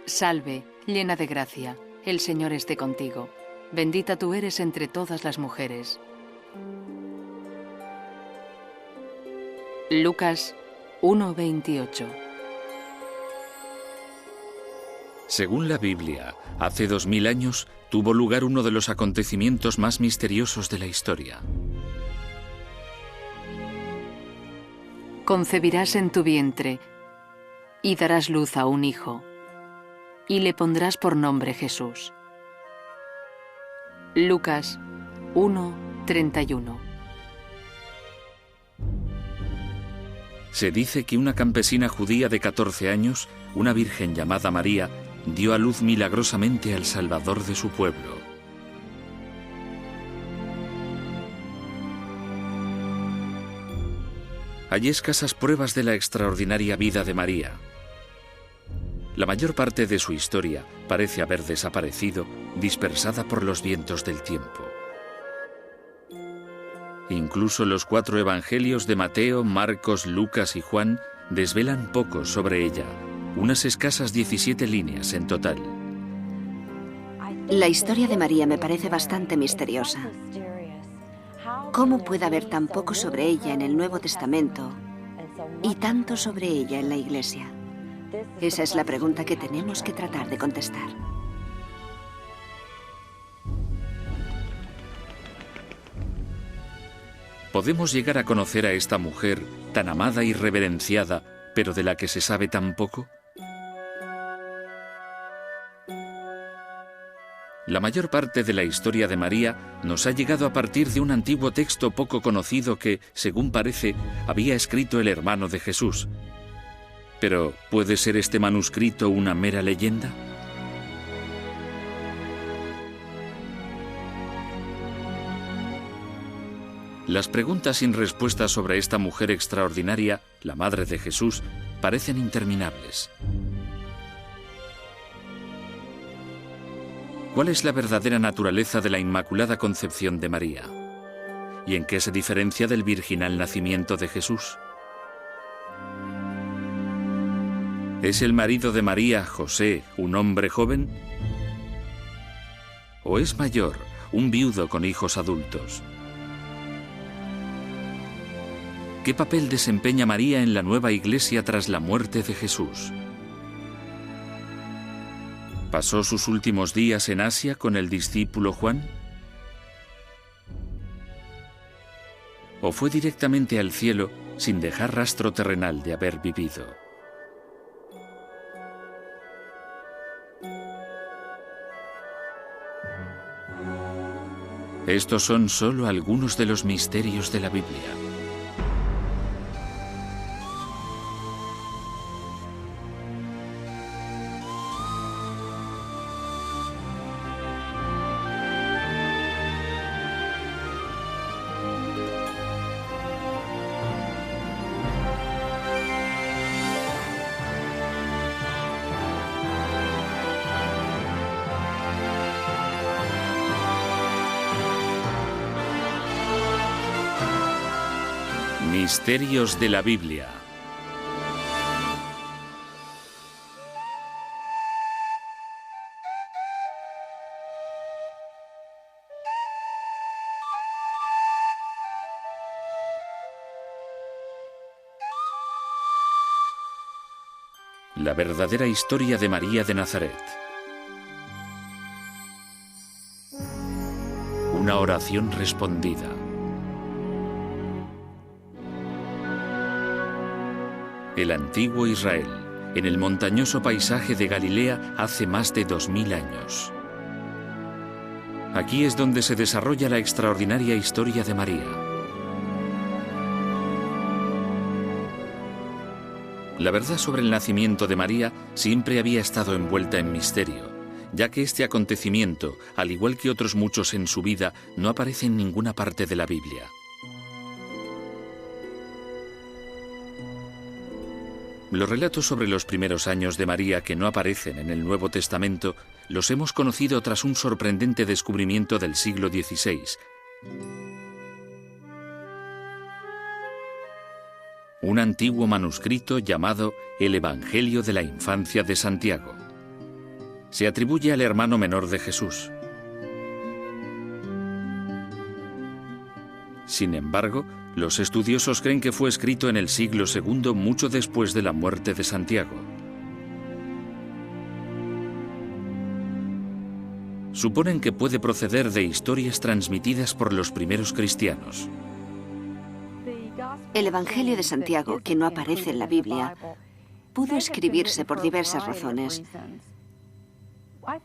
Salve, llena de gracia, el Señor esté contigo. Bendita tú eres entre todas las mujeres. Lucas 1:28. Según la Biblia, hace 2000 años tuvo lugar uno de los acontecimientos más misteriosos de la historia. Concebirás en tu vientre y darás luz a un hijo, y le pondrás por nombre Jesús. Lucas 1:31. Se dice que una campesina judía de 14 años, una virgen llamada María, dio a luz milagrosamente al Salvador de su pueblo. Hay escasas pruebas de la extraordinaria vida de María. La mayor parte de su historia parece haber desaparecido, dispersada por los vientos del tiempo. Incluso los 4 evangelios de Mateo, Marcos, Lucas y Juan desvelan poco sobre ella, unas escasas 17 líneas en total. La historia de María me parece bastante misteriosa. ¿Cómo puede haber tan poco sobre ella en el Nuevo Testamento y tanto sobre ella en la Iglesia? Esa es la pregunta que tenemos que tratar de contestar. ¿Podemos llegar a conocer a esta mujer tan amada y reverenciada, pero de la que se sabe tan poco? La mayor parte de la historia de María nos ha llegado a partir de un antiguo texto poco conocido que, según parece, había escrito el hermano de Jesús. Pero, ¿puede ser este manuscrito una mera leyenda? Las preguntas sin respuesta sobre esta mujer extraordinaria, la Madre de Jesús, parecen interminables. ¿Cuál es la verdadera naturaleza de la Inmaculada Concepción de María? ¿Y en qué se diferencia del virginal nacimiento de Jesús? ¿Es el marido de María, José, un hombre joven? ¿O es mayor, un viudo con hijos adultos? ¿Qué papel desempeña María en la nueva Iglesia tras la muerte de Jesús? ¿Pasó sus últimos días en Asia con el discípulo Juan? ¿O fue directamente al cielo sin dejar rastro terrenal de haber vivido? Estos son solo algunos de los misterios de la Biblia. Misterios de la Biblia. La verdadera historia de María de Nazaret. Una oración respondida. El antiguo Israel, en el montañoso paisaje de Galilea hace más de 2000 años. Aquí es donde se desarrolla la extraordinaria historia de María. La verdad sobre el nacimiento de María siempre había estado envuelta en misterio, ya que este acontecimiento, al igual que otros muchos en su vida, no aparece en ninguna parte de la Biblia. Los relatos sobre los primeros años de María que no aparecen en el Nuevo Testamento los hemos conocido tras un sorprendente descubrimiento del siglo XVI. Un antiguo manuscrito llamado El Evangelio de la Infancia de Santiago. Se atribuye al hermano menor de Jesús. Sin embargo, los estudiosos creen que fue escrito en el siglo II, mucho después de la muerte de Santiago. Suponen que puede proceder de historias transmitidas por los primeros cristianos. El Evangelio de Santiago, que no aparece en la Biblia, pudo escribirse por diversas razones.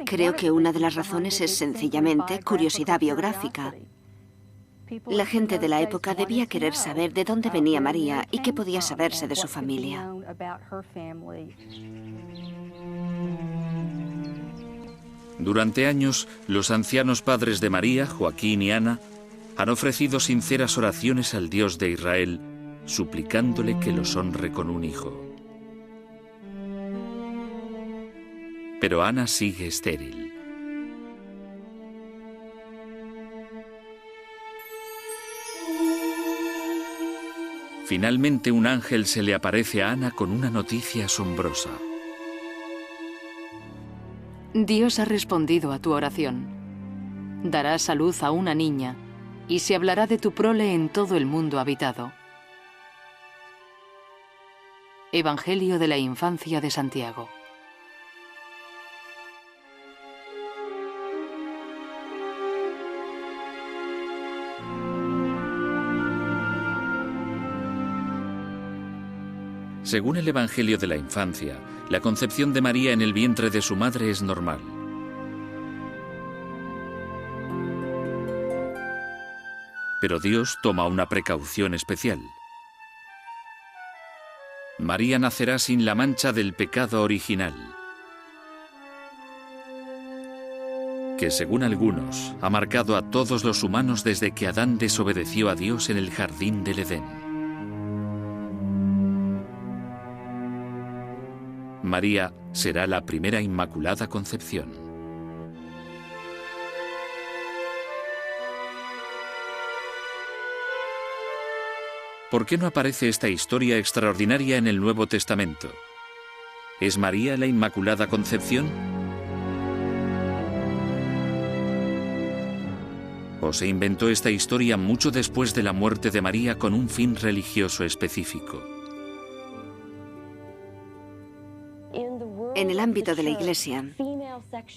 Creo que una de las razones es sencillamente curiosidad biográfica. La gente de la época debía querer saber de dónde venía María y qué podía saberse de su familia. Durante años, los ancianos padres de María, Joaquín y Ana, han ofrecido sinceras oraciones al Dios de Israel, suplicándole que los honre con un hijo. Pero Ana sigue estéril. Finalmente, un ángel se le aparece a Ana con una noticia asombrosa. Dios ha respondido a tu oración. Darás a luz a una niña, y se hablará de tu prole en todo el mundo habitado. Evangelio de la infancia de Santiago. Según el Evangelio de la infancia, la concepción de María en el vientre de su madre es normal. Pero Dios toma una precaución especial. María nacerá sin la mancha del pecado original, que según algunos ha marcado a todos los humanos desde que Adán desobedeció a Dios en el jardín del Edén. María será la primera Inmaculada Concepción. ¿Por qué no aparece esta historia extraordinaria en el Nuevo Testamento? ¿Es María la Inmaculada Concepción? ¿O se inventó esta historia mucho después de la muerte de María con un fin religioso específico? En el ámbito de la Iglesia,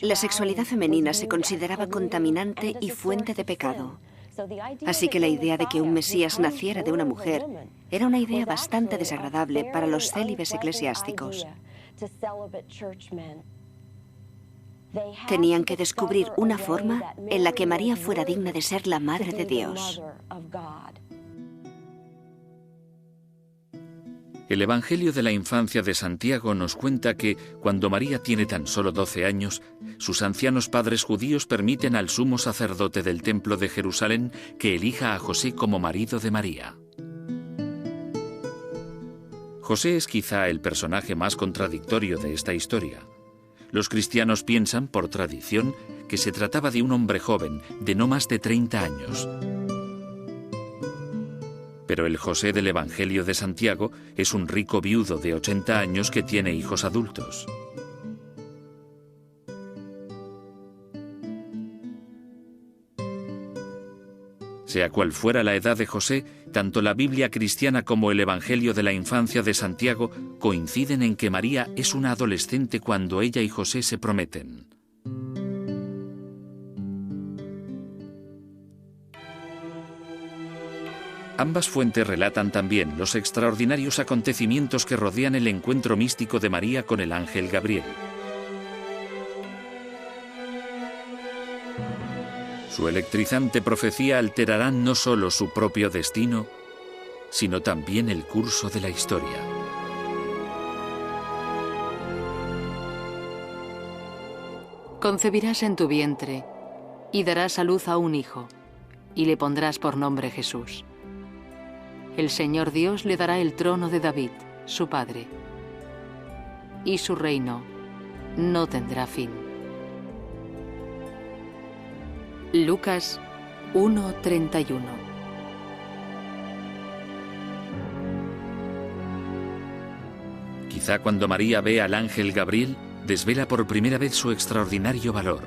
la sexualidad femenina se consideraba contaminante y fuente de pecado. Así que la idea de que un Mesías naciera de una mujer era una idea bastante desagradable para los célibes eclesiásticos. Tenían que descubrir una forma en la que María fuera digna de ser la Madre de Dios. El Evangelio de la infancia de Santiago nos cuenta que, cuando María tiene tan solo 12 años, sus ancianos padres judíos permiten al sumo sacerdote del Templo de Jerusalén que elija a José como marido de María. José es quizá el personaje más contradictorio de esta historia. Los cristianos piensan, por tradición, que se trataba de un hombre joven, de no más de 30 años. Pero el José del Evangelio de Santiago es un rico viudo de 80 años que tiene hijos adultos. Sea cual fuera la edad de José, tanto la Biblia cristiana como el Evangelio de la infancia de Santiago coinciden en que María es una adolescente cuando ella y José se prometen. Ambas fuentes relatan también los extraordinarios acontecimientos que rodean el encuentro místico de María con el ángel Gabriel. Su electrizante profecía alterará no solo su propio destino, sino también el curso de la historia. Concebirás en tu vientre y darás a luz a un hijo, y le pondrás por nombre Jesús. El Señor Dios le dará el trono de David, su padre, y su reino no tendrá fin. Lucas 1:31. Quizá cuando María ve al ángel Gabriel, desvela por primera vez su extraordinario valor.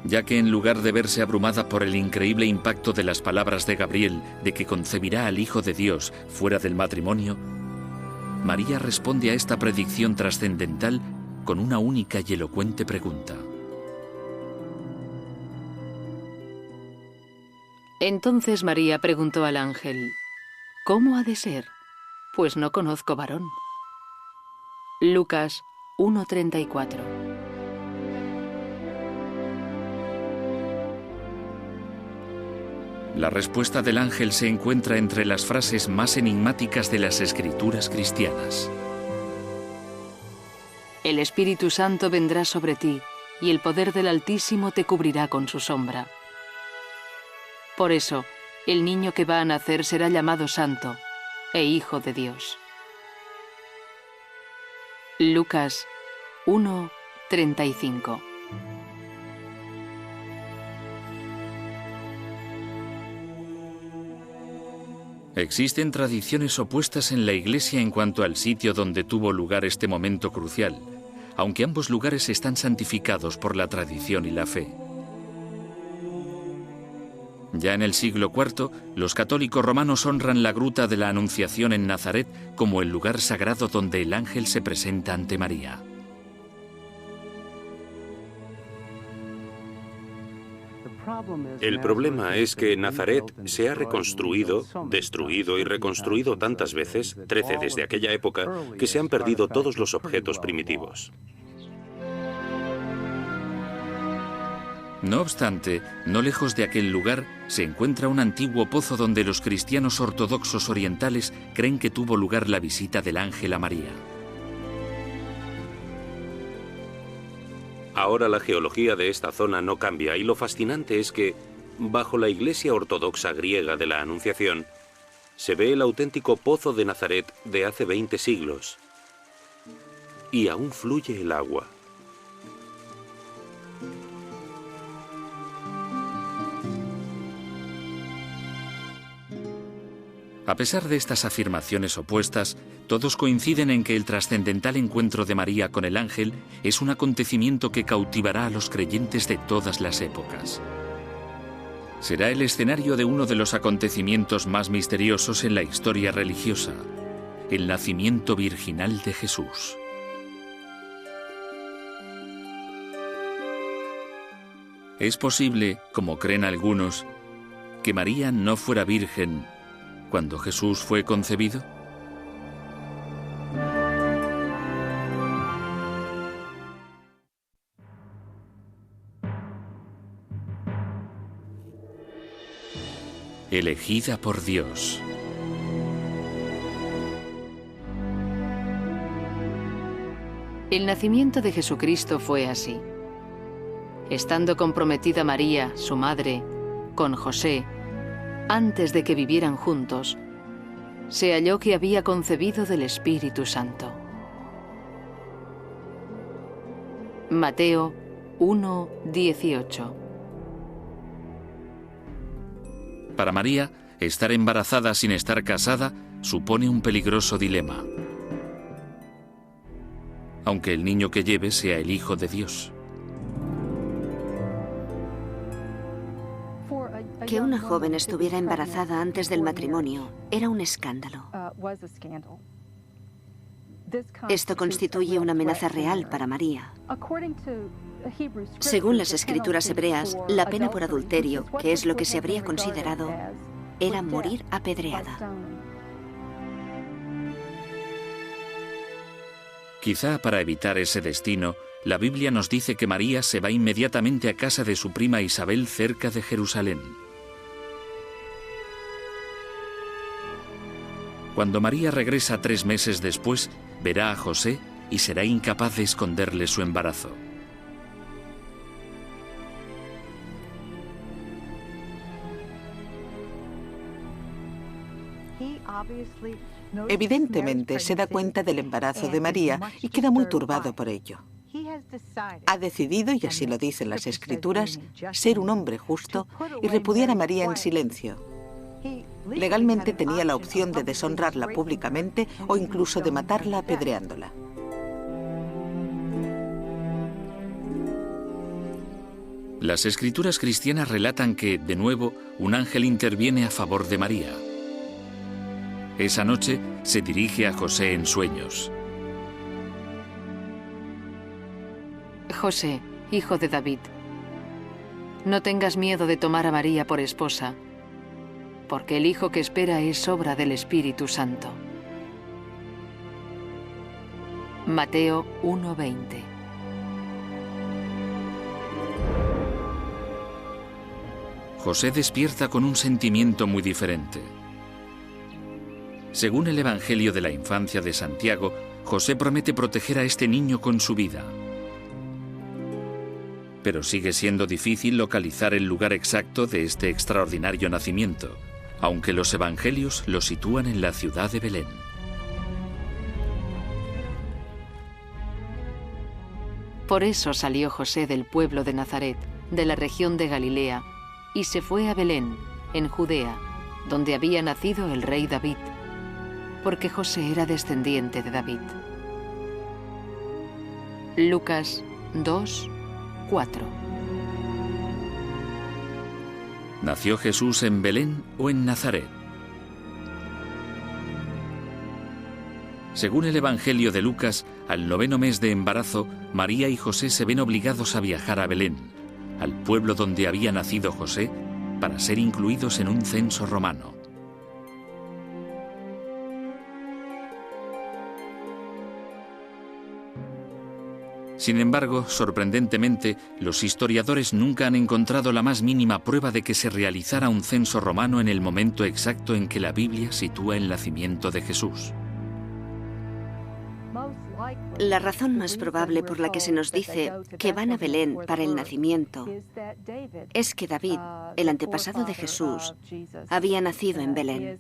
Ya que en lugar de verse abrumada por el increíble impacto de las palabras de Gabriel de que concebirá al Hijo de Dios fuera del matrimonio, María responde a esta predicción trascendental con una única y elocuente pregunta. Entonces María preguntó al ángel: ¿Cómo ha de ser? Pues no conozco varón. Lucas 1:34. La respuesta del ángel se encuentra entre las frases más enigmáticas de las escrituras cristianas. El Espíritu Santo vendrá sobre ti, y el poder del Altísimo te cubrirá con su sombra. Por eso, el niño que va a nacer será llamado Santo e Hijo de Dios. Lucas 1:35. Existen tradiciones opuestas en la Iglesia en cuanto al sitio donde tuvo lugar este momento crucial, aunque ambos lugares están santificados por la tradición y la fe. Ya en el siglo IV, los católicos romanos honran la gruta de la Anunciación en Nazaret como el lugar sagrado donde el ángel se presenta ante María. El problema es que Nazaret se ha reconstruido, destruido y reconstruido tantas veces, 13 desde aquella época, que se han perdido todos los objetos primitivos. No obstante, no lejos de aquel lugar se encuentra un antiguo pozo donde los cristianos ortodoxos orientales creen que tuvo lugar la visita del ángel a María. Ahora la geología de esta zona no cambia y lo fascinante es que, bajo la Iglesia ortodoxa griega de la Anunciación, se ve el auténtico pozo de Nazaret de hace 20 siglos. Y aún fluye el agua. A pesar de estas afirmaciones opuestas, todos coinciden en que el trascendental encuentro de María con el ángel es un acontecimiento que cautivará a los creyentes de todas las épocas. Será el escenario de uno de los acontecimientos más misteriosos en la historia religiosa, el nacimiento virginal de Jesús. Es posible, como creen algunos, que María no fuera virgen cuando Jesús fue concebido. Elegida por Dios. El nacimiento de Jesucristo fue así. Estando comprometida María, su madre, con José, antes de que vivieran juntos, se halló que había concebido del Espíritu Santo. Mateo 1:18. Para María, estar embarazada sin estar casada supone un peligroso dilema, aunque el niño que lleve sea el Hijo de Dios. Que una joven estuviera embarazada antes del matrimonio era un escándalo. Esto constituye una amenaza real para María. Según las escrituras hebreas, la pena por adulterio, que es lo que se habría considerado, era morir apedreada. Quizá para evitar ese destino, la Biblia nos dice que María se va inmediatamente a casa de su prima Isabel cerca de Jerusalén. Cuando María regresa 3 meses después, verá a José y será incapaz de esconderle su embarazo. Evidentemente se da cuenta del embarazo de María y queda muy turbado por ello. Ha decidido, y así lo dicen las Escrituras, ser un hombre justo y repudiar a María en silencio. Legalmente tenía la opción de deshonrarla públicamente o incluso de matarla apedreándola. Las escrituras cristianas relatan que, de nuevo, un ángel interviene a favor de María. Esa noche se dirige a José en sueños. José, hijo de David, no tengas miedo de tomar a María por esposa, porque el hijo que espera es obra del Espíritu Santo. Mateo 1:20. José despierta con un sentimiento muy diferente. Según el Evangelio de la Infancia de Santiago, José promete proteger a este niño con su vida. Pero sigue siendo difícil localizar el lugar exacto de este extraordinario nacimiento, aunque los evangelios lo sitúan en la ciudad de Belén. Por eso salió José del pueblo de Nazaret, de la región de Galilea, y se fue a Belén, en Judea, donde había nacido el rey David, porque José era descendiente de David. Lucas 2:4. ¿Nació Jesús en Belén o en Nazaret? Según el Evangelio de Lucas, al 9º mes de embarazo, María y José se ven obligados a viajar a Belén, al pueblo donde había nacido José, para ser incluidos en un censo romano. Sin embargo, sorprendentemente, los historiadores nunca han encontrado la más mínima prueba de que se realizara un censo romano en el momento exacto en que la Biblia sitúa el nacimiento de Jesús. La razón más probable por la que se nos dice que van a Belén para el nacimiento es que David, el antepasado de Jesús, había nacido en Belén.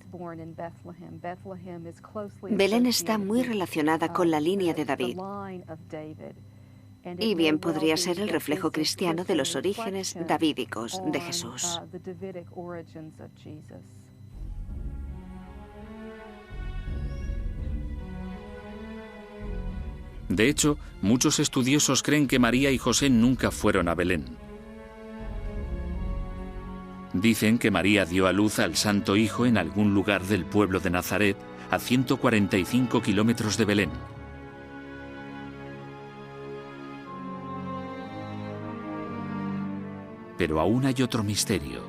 Belén está muy relacionada con la línea de David. Y bien podría ser el reflejo cristiano de los orígenes davídicos de Jesús. De hecho, muchos estudiosos creen que María y José nunca fueron a Belén. Dicen que María dio a luz al Santo Hijo en algún lugar del pueblo de Nazaret, a 145 kilómetros de Belén. Pero aún hay otro misterio.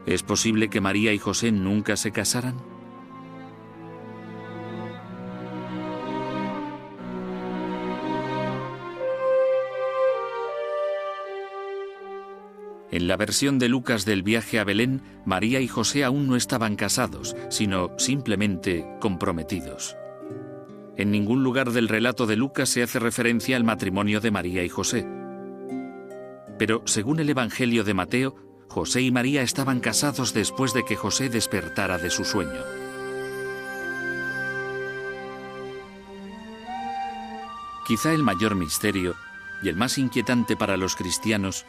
¿Es posible que María y José nunca se casaran? En la versión de Lucas del viaje a Belén, María y José aún no estaban casados, sino simplemente comprometidos. En ningún lugar del relato de Lucas se hace referencia al matrimonio de María y José. Pero, según el Evangelio de Mateo, José y María estaban casados después de que José despertara de su sueño. Quizá el mayor misterio, y el más inquietante para los cristianos,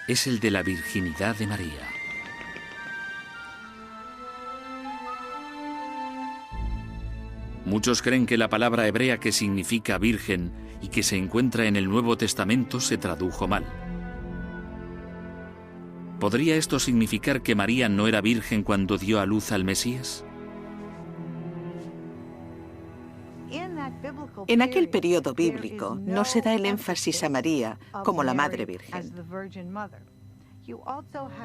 es el de la virginidad de María. Muchos creen que la palabra hebrea que significa virgen y que se encuentra en el Nuevo Testamento se tradujo mal. ¿Podría esto significar que María no era virgen cuando dio a luz al Mesías? En aquel periodo bíblico no se da el énfasis a María como la Madre Virgen.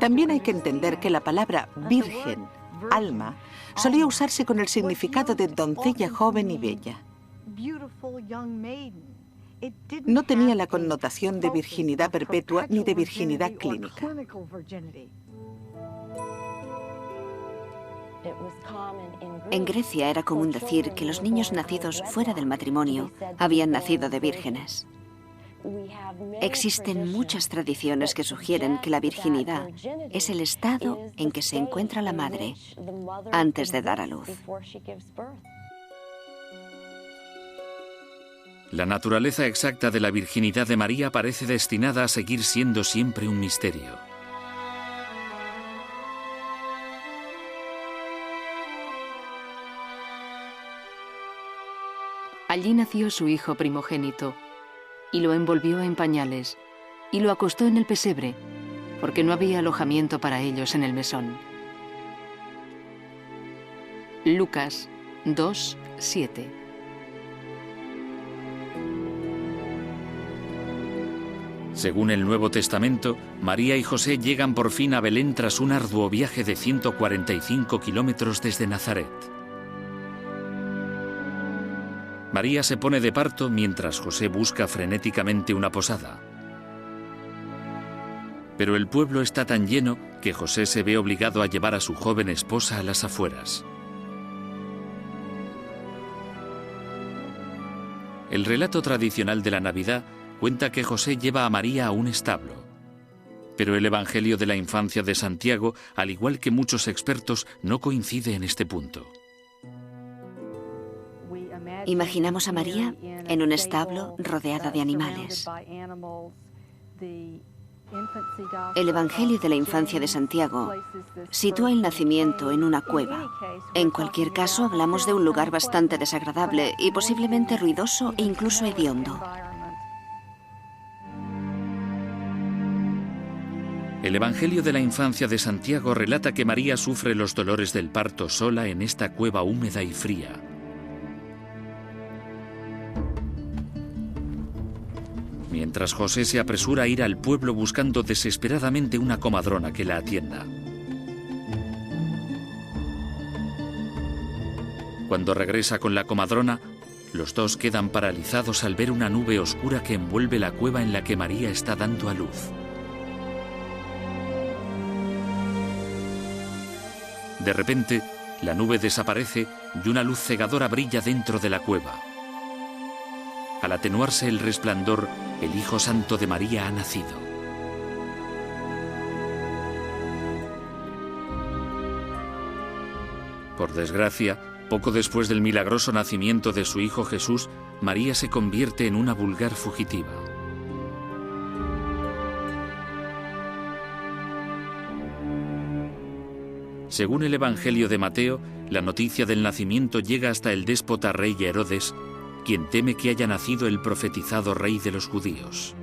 También hay que entender que la palabra virgen, alma, solía usarse con el significado de doncella joven y bella. No tenía la connotación de virginidad perpetua ni de virginidad clínica. En Grecia era común decir que los niños nacidos fuera del matrimonio habían nacido de vírgenes. Existen muchas tradiciones que sugieren que la virginidad es el estado en que se encuentra la madre antes de dar a luz. La naturaleza exacta de la virginidad de María parece destinada a seguir siendo siempre un misterio. Allí nació su hijo primogénito, y lo envolvió en pañales, y lo acostó en el pesebre, porque no había alojamiento para ellos en el mesón. Lucas 2:7. Según el Nuevo Testamento, María y José llegan por fin a Belén tras un arduo viaje de 145 kilómetros desde Nazaret. María se pone de parto mientras José busca frenéticamente una posada. Pero el pueblo está tan lleno que José se ve obligado a llevar a su joven esposa a las afueras. El relato tradicional de la Navidad cuenta que José lleva a María a un establo. Pero el Evangelio de la Infancia de Santiago, al igual que muchos expertos, no coincide en este punto. Imaginamos a María en un establo rodeada de animales. El Evangelio de la Infancia de Santiago sitúa el nacimiento en una cueva. En cualquier caso, hablamos de un lugar bastante desagradable y posiblemente ruidoso e incluso hediondo. El Evangelio de la Infancia de Santiago relata que María sufre los dolores del parto sola en esta cueva húmeda y fría. Mientras José se apresura a ir al pueblo buscando desesperadamente una comadrona que la atienda. Cuando regresa con la comadrona, los dos quedan paralizados al ver una nube oscura que envuelve la cueva en la que María está dando a luz. De repente, la nube desaparece y una luz cegadora brilla dentro de la cueva. Al atenuarse el resplandor, el Hijo Santo de María ha nacido. Por desgracia, poco después del milagroso nacimiento de su Hijo Jesús, María se convierte en una vulgar fugitiva. Según el Evangelio de Mateo, la noticia del nacimiento llega hasta el déspota rey Herodes, quien teme que haya nacido el profetizado rey de los judíos.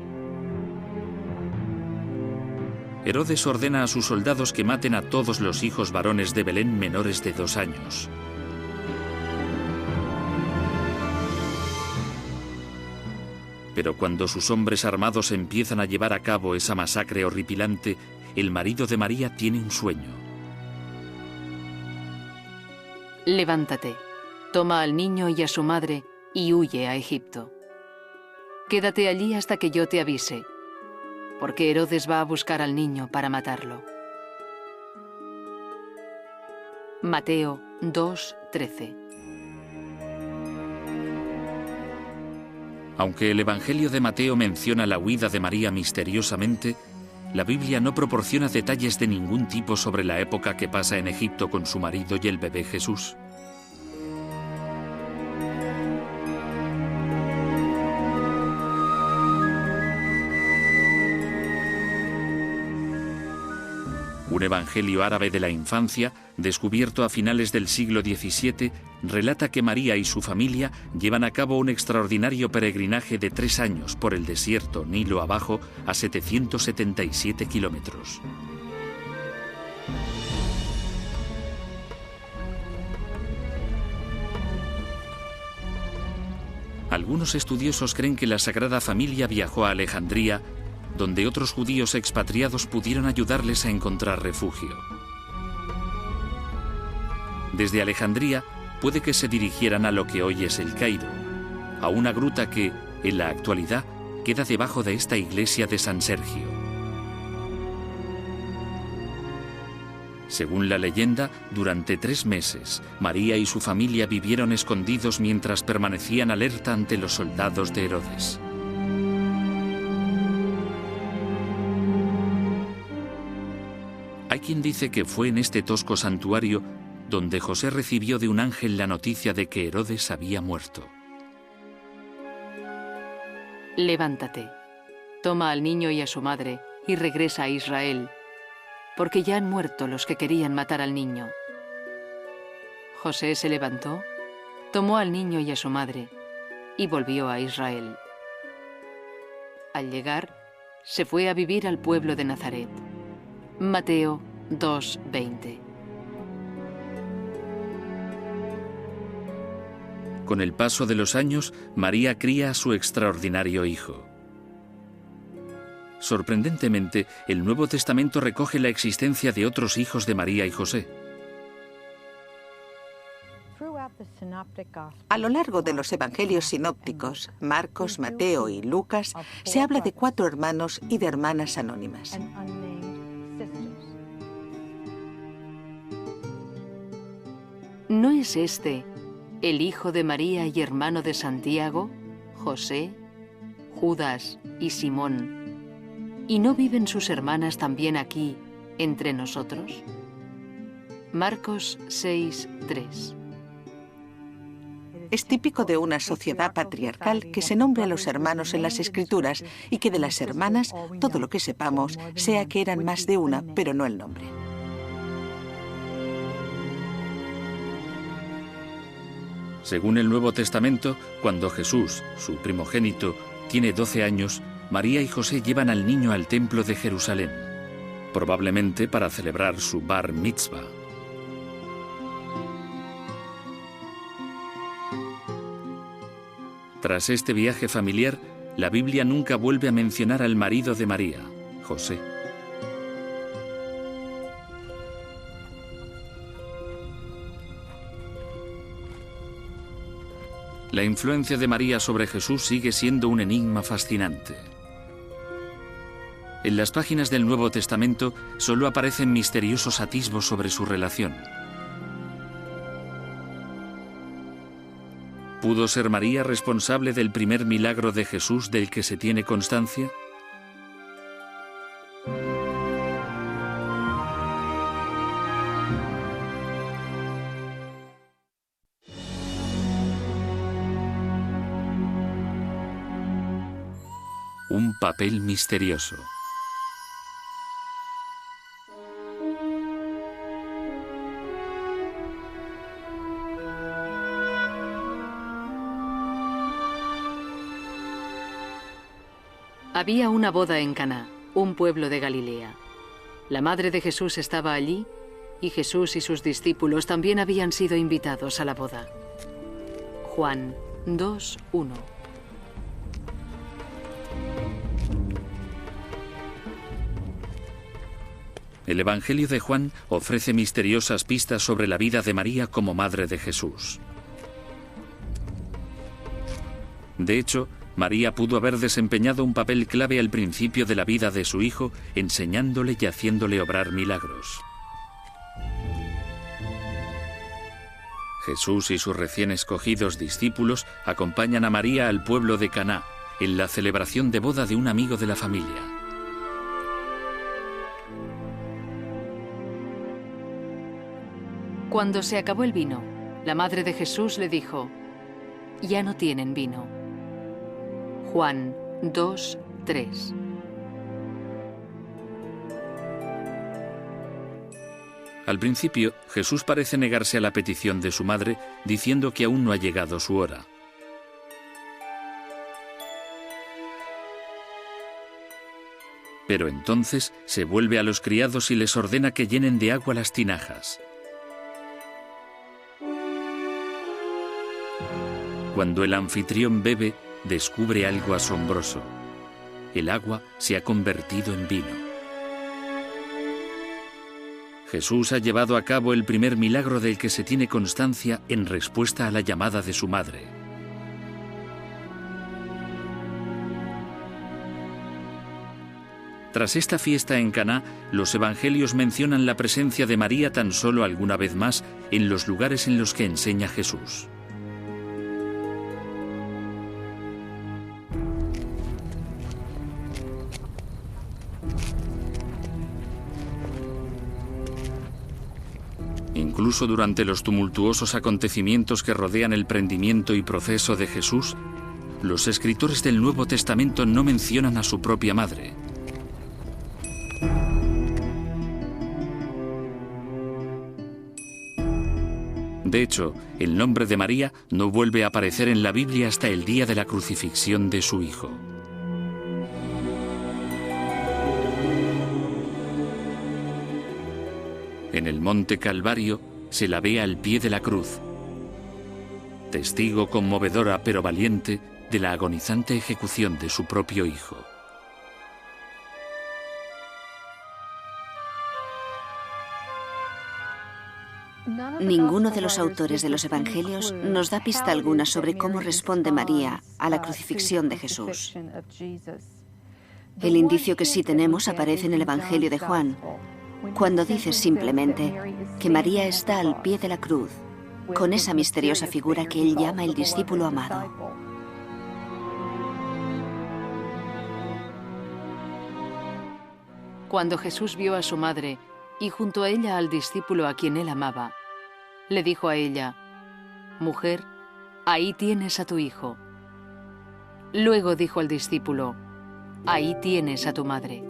Herodes ordena a sus soldados que maten a todos los hijos varones de Belén menores de 2 años. Pero cuando sus hombres armados empiezan a llevar a cabo esa masacre horripilante, el marido de María tiene un sueño. Levántate, toma al niño y a su madre y huye a Egipto. Quédate allí hasta que yo te avise, porque Herodes va a buscar al niño para matarlo. Mateo 2:13. Aunque el Evangelio de Mateo menciona la huida de María misteriosamente, la Biblia no proporciona detalles de ningún tipo sobre la época que pasa en Egipto con su marido y el bebé Jesús. Un evangelio árabe de la infancia, descubierto a finales del siglo XVII, relata que María y su familia llevan a cabo un extraordinario peregrinaje de 3 años por el desierto Nilo abajo a 777 kilómetros. Algunos estudiosos creen que la Sagrada Familia viajó a Alejandría, donde otros judíos expatriados pudieron ayudarles a encontrar refugio. Desde Alejandría puede que se dirigieran a lo que hoy es el Cairo, a una gruta que, en la actualidad, queda debajo de esta iglesia de San Sergio. Según la leyenda, durante 3 meses, María y su familia vivieron escondidos mientras permanecían alerta ante los soldados de Herodes. Hay quien dice que fue en este tosco santuario donde José recibió de un ángel la noticia de que Herodes había muerto. Levántate, toma al niño y a su madre y regresa a Israel, porque ya han muerto los que querían matar al niño. José se levantó, tomó al niño y a su madre, y volvió a Israel. Al llegar, se fue a vivir al pueblo de Nazaret. Mateo 2:20. Con el paso de los años, María cría a su extraordinario hijo. Sorprendentemente, el Nuevo Testamento recoge la existencia de otros hijos de María y José. A lo largo de los evangelios sinópticos, Marcos, Mateo y Lucas, se habla de 4 hermanos y de hermanas anónimas. ¿No es este el hijo de María y hermano de Santiago, José, Judas y Simón? ¿Y no viven sus hermanas también aquí, entre nosotros? Marcos 6:3. Es típico de una sociedad patriarcal que se nombre a los hermanos en las Escrituras y que de las hermanas, todo lo que sepamos, sea que eran más de una, pero no el nombre. Según el Nuevo Testamento, cuando Jesús, su primogénito, tiene 12 años, María y José llevan al niño al templo de Jerusalén, probablemente para celebrar su bar mitzvah. Tras este viaje familiar, la Biblia nunca vuelve a mencionar al marido de María, José. La influencia de María sobre Jesús sigue siendo un enigma fascinante. En las páginas del Nuevo Testamento solo aparecen misteriosos atisbos sobre su relación. ¿Pudo ser María responsable del primer milagro de Jesús del que se tiene constancia? Un papel misterioso. Había una boda en Caná, un pueblo de Galilea. La madre de Jesús estaba allí y Jesús y sus discípulos también habían sido invitados a la boda. Juan 2:1. El Evangelio de Juan ofrece misteriosas pistas sobre la vida de María como madre de Jesús. De hecho, María pudo haber desempeñado un papel clave al principio de la vida de su hijo, enseñándole y haciéndole obrar milagros. Jesús y sus recién escogidos discípulos acompañan a María al pueblo de Caná, en la celebración de boda de un amigo de la familia. Cuando se acabó el vino, la madre de Jesús le dijo: «Ya no tienen vino». Juan 2:3. Al principio, Jesús parece negarse a la petición de su madre, diciendo que aún no ha llegado su hora. Pero entonces se vuelve a los criados y les ordena que llenen de agua las tinajas. Cuando el anfitrión bebe, descubre algo asombroso. El agua se ha convertido en vino. Jesús ha llevado a cabo el primer milagro del que se tiene constancia en respuesta a la llamada de su madre. Tras esta fiesta en Caná, los evangelios mencionan la presencia de María tan solo alguna vez más en los lugares en los que enseña Jesús. Incluso durante los tumultuosos acontecimientos que rodean el prendimiento y proceso de Jesús, los escritores del Nuevo Testamento no mencionan a su propia madre. De hecho, el nombre de María no vuelve a aparecer en la Biblia hasta el día de la crucifixión de su hijo. En el monte Calvario se la ve al pie de la cruz, testigo conmovedora pero valiente de la agonizante ejecución de su propio hijo. Ninguno de los autores de los Evangelios nos da pista alguna sobre cómo responde María a la crucifixión de Jesús. El indicio que sí tenemos aparece en el Evangelio de Juan, cuando dice simplemente que María está al pie de la cruz, con esa misteriosa figura que él llama el discípulo amado. Cuando Jesús vio a su madre y junto a ella al discípulo a quien él amaba, le dijo a ella: «Mujer, ahí tienes a tu hijo». Luego dijo al discípulo: «Ahí tienes a tu madre».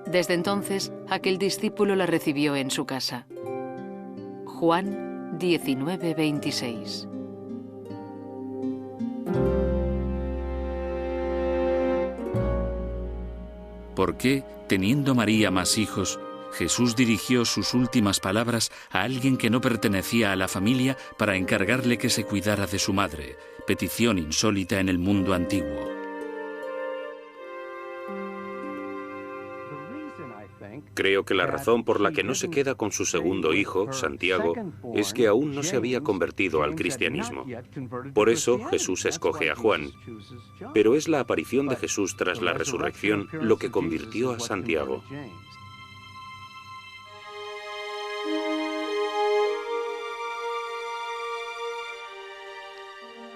Desde entonces, aquel discípulo la recibió en su casa. Juan 19:26. ¿Por qué, teniendo María más hijos, Jesús dirigió sus últimas palabras a alguien que no pertenecía a la familia para encargarle que se cuidara de su madre? Petición insólita en el mundo antiguo. Creo que la razón por la que no se queda con su segundo hijo, Santiago, es que aún no se había convertido al cristianismo. Por eso Jesús escoge a Juan. Pero es la aparición de Jesús tras la resurrección lo que convirtió a Santiago.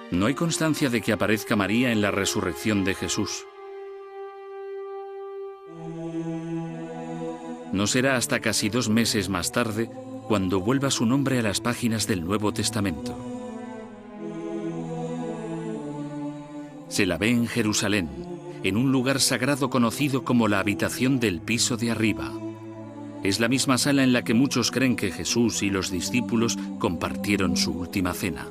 No hay constancia de que aparezca María en la resurrección de Jesús. No será hasta casi 2 meses más tarde cuando vuelva su nombre a las páginas del Nuevo Testamento. Se la ve en Jerusalén, en un lugar sagrado conocido como la habitación del piso de arriba. Es la misma sala en la que muchos creen que Jesús y los discípulos compartieron su última cena.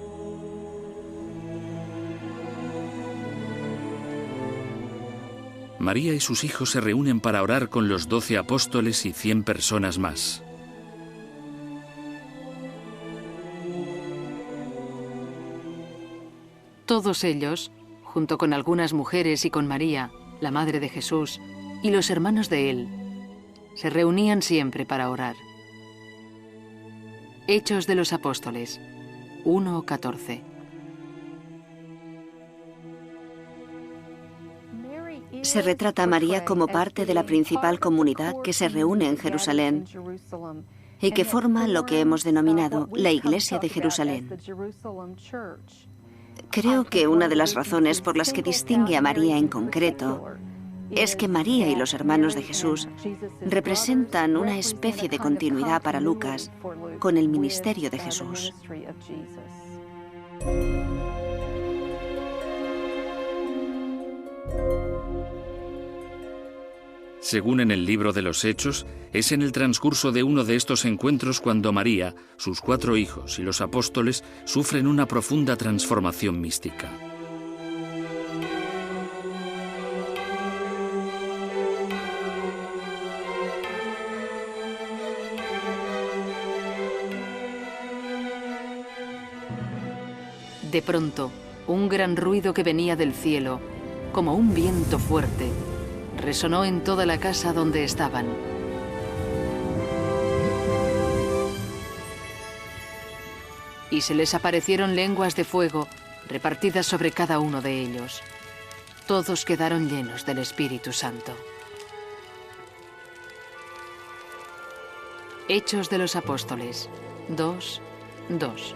María y sus hijos se reúnen para orar con los 12 apóstoles y 100 personas más. Todos ellos, junto con algunas mujeres y con María, la madre de Jesús, y los hermanos de él, se reunían siempre para orar. Hechos de los Apóstoles 1:14. Se retrata a María como parte de la principal comunidad que se reúne en Jerusalén y que forma lo que hemos denominado la Iglesia de Jerusalén. Creo que una de las razones por las que distingue a María en concreto es que María y los hermanos de Jesús representan una especie de continuidad para Lucas con el ministerio de Jesús. Según en el libro de los Hechos, es en el transcurso de uno de estos encuentros cuando María, sus 4 hijos y los apóstoles sufren una profunda transformación mística. De pronto, un gran ruido que venía del cielo, como un viento fuerte, resonó en toda la casa donde estaban. Y se les aparecieron lenguas de fuego repartidas sobre cada uno de ellos. Todos quedaron llenos del Espíritu Santo. Hechos de los Apóstoles 2:2.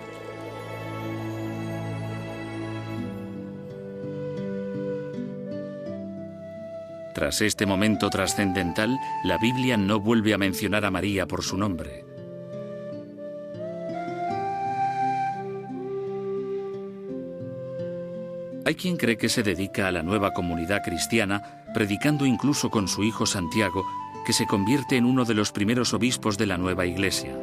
Tras este momento trascendental, la Biblia no vuelve a mencionar a María por su nombre. Hay quien cree que se dedica a la nueva comunidad cristiana, predicando incluso con su hijo Santiago, que se convierte en uno de los primeros obispos de la nueva Iglesia.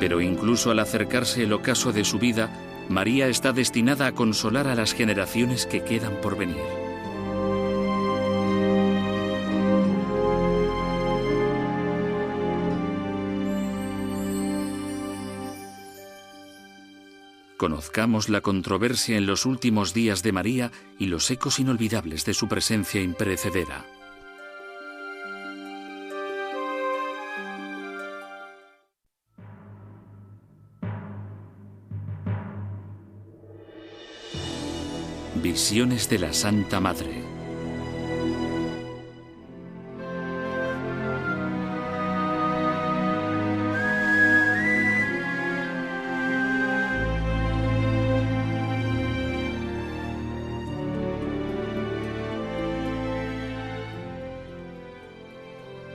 Pero incluso al acercarse el ocaso de su vida, María está destinada a consolar a las generaciones que quedan por venir. Conozcamos la controversia en los últimos días de María y los ecos inolvidables de su presencia imperecedera. Visiones de la Santa Madre.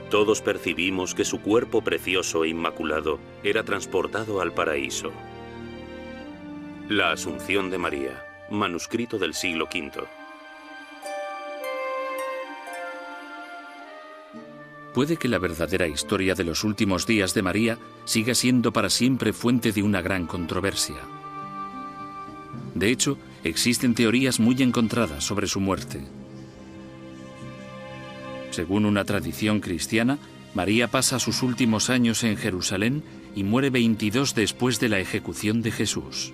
Todos percibimos que su cuerpo precioso e inmaculado era transportado al paraíso. La Asunción de María, manuscrito del siglo V. Puede que la verdadera historia de los últimos días de María siga siendo para siempre fuente de una gran controversia. De hecho, existen teorías muy encontradas sobre su muerte. Según una tradición cristiana, María pasa sus últimos años en Jerusalén y muere 22 después de la ejecución de Jesús.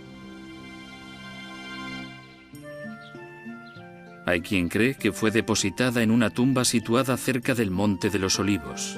Hay quien cree que fue depositada en una tumba situada cerca del Monte de los Olivos.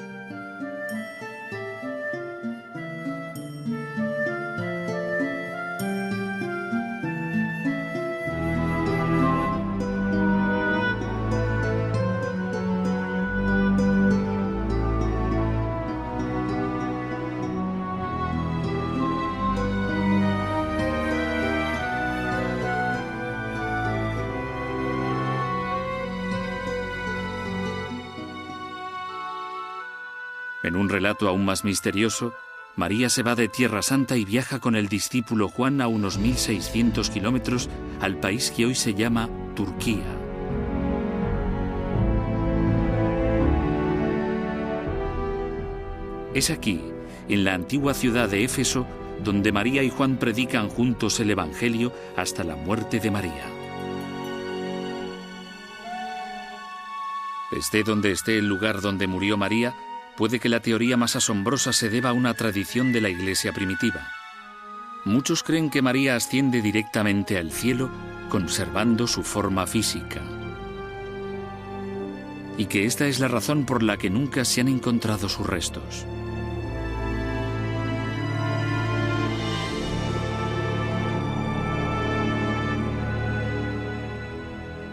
En un relato aún más misterioso, María se va de Tierra Santa y viaja con el discípulo Juan a unos 1600 kilómetros al país que hoy se llama Turquía. Es aquí, en la antigua ciudad de Éfeso, donde María y Juan predican juntos el Evangelio hasta la muerte de María. Esté donde esté el lugar donde murió María, puede que la teoría más asombrosa se deba a una tradición de la Iglesia primitiva. Muchos creen que María asciende directamente al cielo, conservando su forma física. Y que esta es la razón por la que nunca se han encontrado sus restos.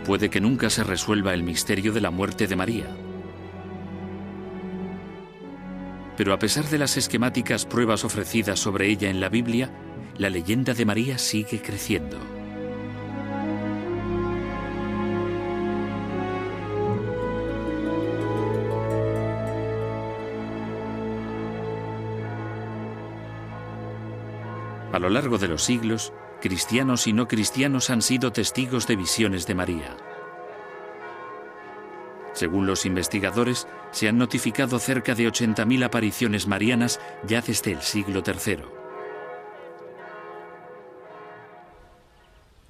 Puede que nunca se resuelva el misterio de la muerte de María. Pero a pesar de las esquemáticas pruebas ofrecidas sobre ella en la Biblia, la leyenda de María sigue creciendo. A lo largo de los siglos, cristianos y no cristianos han sido testigos de visiones de María. Según los investigadores, se han notificado cerca de 80.000 apariciones marianas ya desde el siglo III.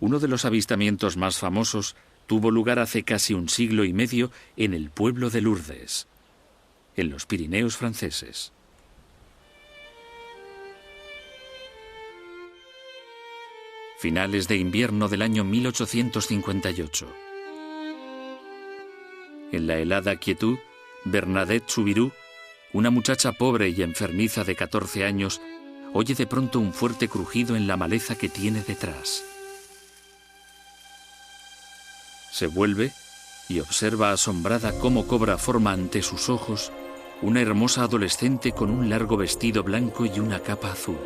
Uno de los avistamientos más famosos tuvo lugar hace casi un siglo y medio en el pueblo de Lourdes, en los Pirineos franceses. Finales de invierno del año 1858. En la helada quietud, Bernadette Soubirous, una muchacha pobre y enfermiza de 14 años, oye de pronto un fuerte crujido en la maleza que tiene detrás. Se vuelve y observa asombrada cómo cobra forma ante sus ojos una hermosa adolescente con un largo vestido blanco y una capa azul.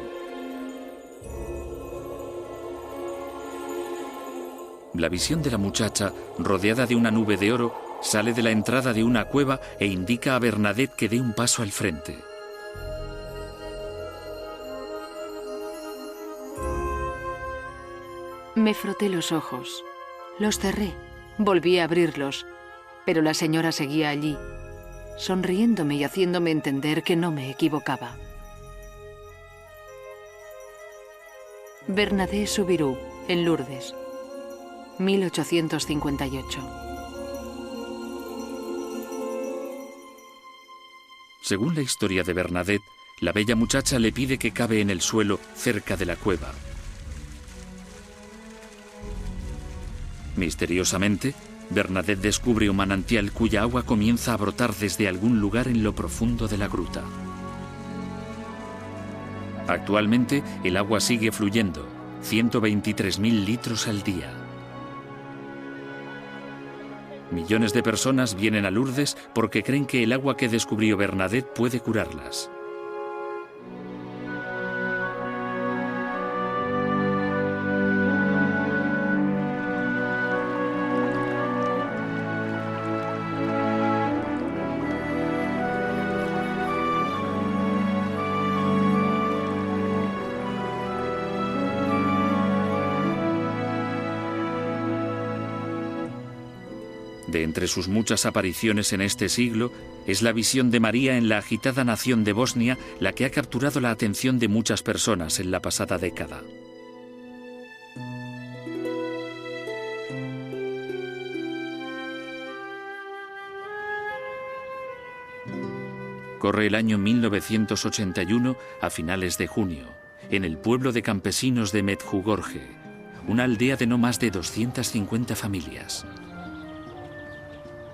La visión de la muchacha, rodeada de una nube de oro, sale de la entrada de una cueva e indica a Bernadette que dé un paso al frente. Me froté los ojos, los cerré, volví a abrirlos, pero la señora seguía allí, sonriéndome y haciéndome entender que no me equivocaba. Bernadette Soubirous, en Lourdes, 1858. Según la historia de Bernadette, la bella muchacha le pide que cabe en el suelo cerca de la cueva. Misteriosamente, Bernadette descubre un manantial cuya agua comienza a brotar desde algún lugar en lo profundo de la gruta. Actualmente, el agua sigue fluyendo, 123.000 litros al día. Millones de personas vienen a Lourdes porque creen que el agua que descubrió Bernadette puede curarlas. De entre sus muchas apariciones en este siglo, es la visión de María en la agitada nación de Bosnia la que ha capturado la atención de muchas personas en la pasada década. Corre el año 1981 a finales de junio, en el pueblo de campesinos de Medjugorje, una aldea de no más de 250 familias.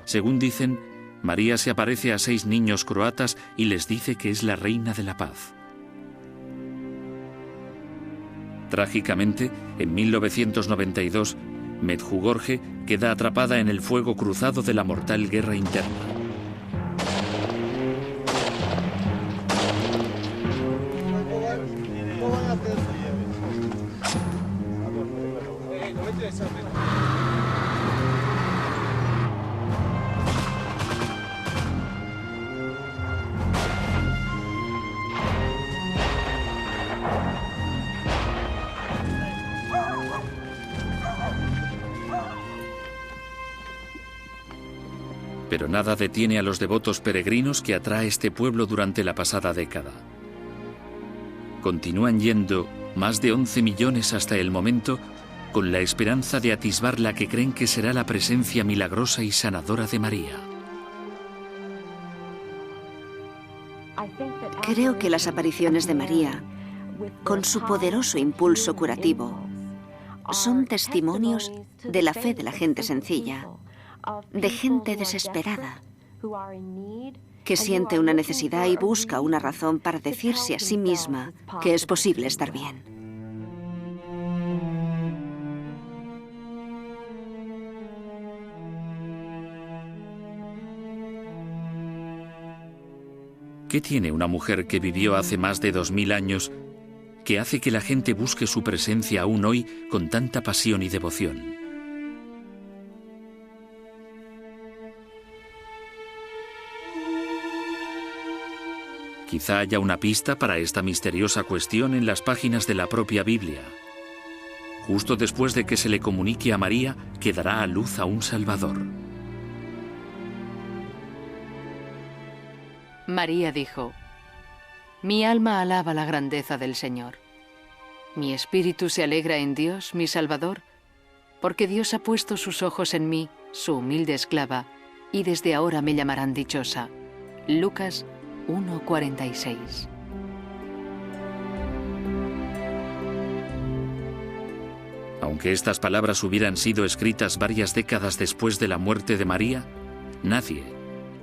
Según dicen, María se aparece a 6 niños croatas y les dice que es la reina de la paz. Trágicamente, en 1992, Medjugorje queda atrapada en el fuego cruzado de la mortal guerra interna. Pero nada detiene a los devotos peregrinos que atrae este pueblo durante la pasada década. Continúan yendo más de 11 millones hasta el momento con la esperanza de atisbar la que creen que será la presencia milagrosa y sanadora de María. Creo que las apariciones de María, con su poderoso impulso curativo, son testimonios de la fe de la gente sencilla, de gente desesperada, que siente una necesidad y busca una razón para decirse a sí misma que es posible estar bien. ¿Qué tiene una mujer que vivió hace más de 2000 años que hace que la gente busque su presencia aún hoy con tanta pasión y devoción? Quizá haya una pista para esta misteriosa cuestión en las páginas de la propia Biblia. Justo después de que se le comunique a María que dará a luz a un Salvador. María dijo: Mi alma alaba la grandeza del Señor. Mi espíritu se alegra en Dios, mi Salvador, porque Dios ha puesto sus ojos en mí, su humilde esclava, y desde ahora me llamarán dichosa. Lucas 1:46. Aunque estas palabras hubieran sido escritas varias décadas después de la muerte de María, nadie,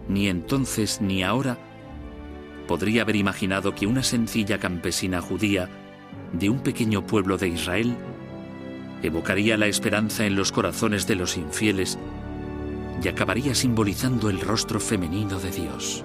ni entonces ni ahora, podría haber imaginado que una sencilla campesina judía de un pequeño pueblo de Israel evocaría la esperanza en los corazones de los infieles y acabaría simbolizando el rostro femenino de Dios.